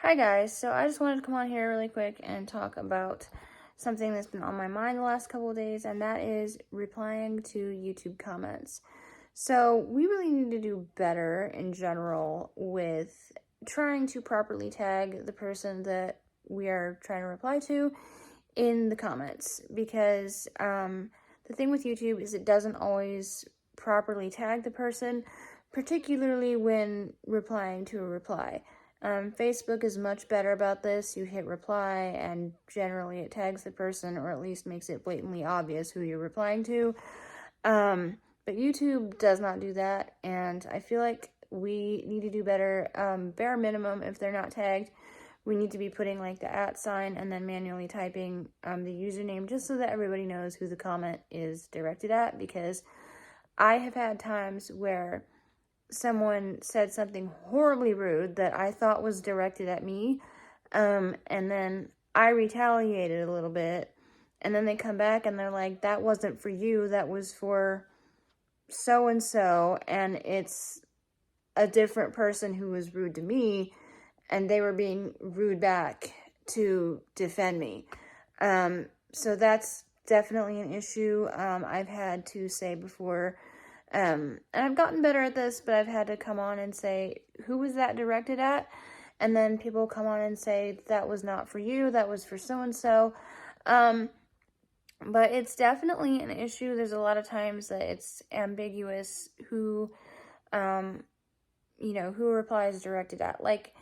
Hi guys, so I just wanted to come on here really quick and talk about something that's been on my mind the last couple of days, and that is replying to YouTube comments. So we really need to do better in general with trying to properly tag the person that we are trying to reply to in the comments, because the thing with YouTube is it doesn't always properly tag the person, particularly when replying to a reply. Facebook is much better about this. You hit reply and generally it tags the person, or at least makes it blatantly obvious who you're replying to. But YouTube does not do that, and I feel like we need to do better. Bare minimum, if they're not tagged, we need to be putting like the @ sign and then manually typing the username, just so that everybody knows who the comment is directed at, because I have had times where someone said something horribly rude that I thought was directed at me, and then I retaliated a little bit, and then they come back and they're like, that wasn't for you, that was for so-and-so, and it's a different person who was rude to me, and they were being rude back to defend me. So that's definitely an issue. I've had to say before, and I've gotten better at this, but I've had to come on and say, who was that directed at? And then people come on and say, that was not for you, that was for so-and-so. But it's definitely an issue. There's a lot of times that it's ambiguous who, who reply is directed at. Like,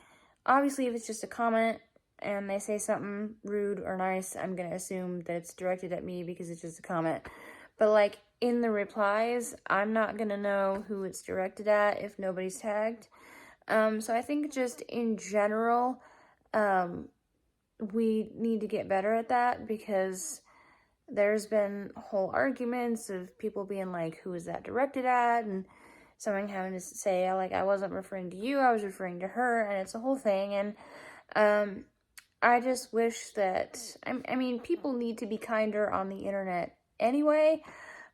obviously, if it's just a comment and they say something rude or nice, I'm going to assume that it's directed at me because it's just a comment. But, like, in the replies, I'm not going to know who it's directed at if nobody's tagged. So I think just in general, we need to get better at that, because there's been whole arguments of people being like, who is that directed at? And someone having to say, like, I wasn't referring to you, I was referring to her, and it's a whole thing. And I just wish that, I mean, people need to be kinder on the internet anyway,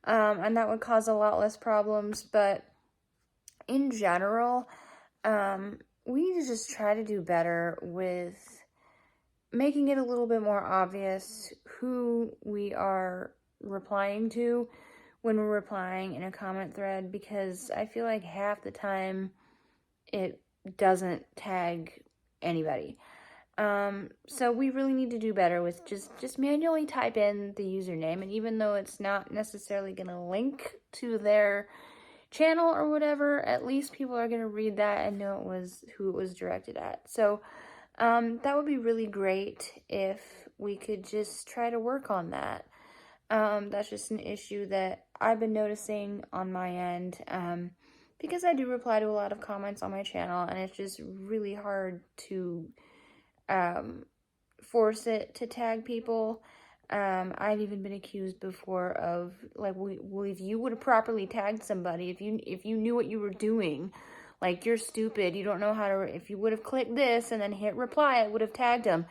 and that would cause a lot less problems. But in general, we need to just try to do better with making it a little bit more obvious who we are replying to when we're replying in a comment thread, because I feel like half the time it doesn't tag anybody. So we really need to do better with just manually type in the username, and even though it's not necessarily going to link to their channel or whatever, at least people are going to read that and know who it was directed at. So that would be really great if we could just try to work on that. That's just an issue that I've been noticing on my end, because I do reply to a lot of comments on my channel, and it's just really hard to force it to tag people. I've even been accused before of, like, well, if you would have properly tagged somebody, if you knew what you were doing, like, you're stupid, you don't know how to, if you would have clicked this and then hit reply, it would have tagged them.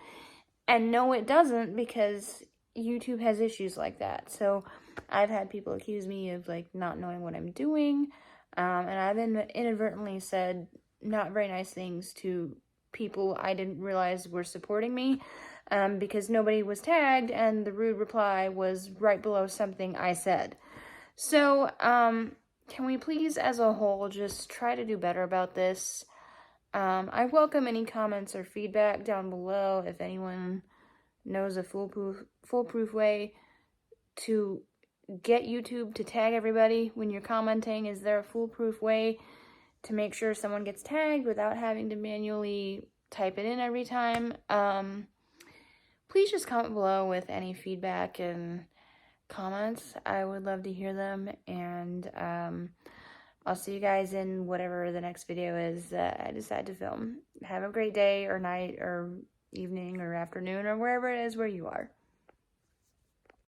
And no, it doesn't, because YouTube has issues like that. So I've had people accuse me of, like, not knowing what I'm doing, and I've inadvertently said not very nice things to people I didn't realize were supporting me, because nobody was tagged and the rude reply was right below something I said. So, can we please, as a whole, just try to do better about this? I welcome any comments or feedback down below. If anyone knows a foolproof way to get YouTube to tag everybody when you're commenting, is there a foolproof way to make sure someone gets tagged without having to manually type it in every time? Please just comment below with any feedback and comments. I would love to hear them, and I'll see you guys in whatever the next video is that I decide to film. Have a great day or night or evening or afternoon or wherever it is where you are.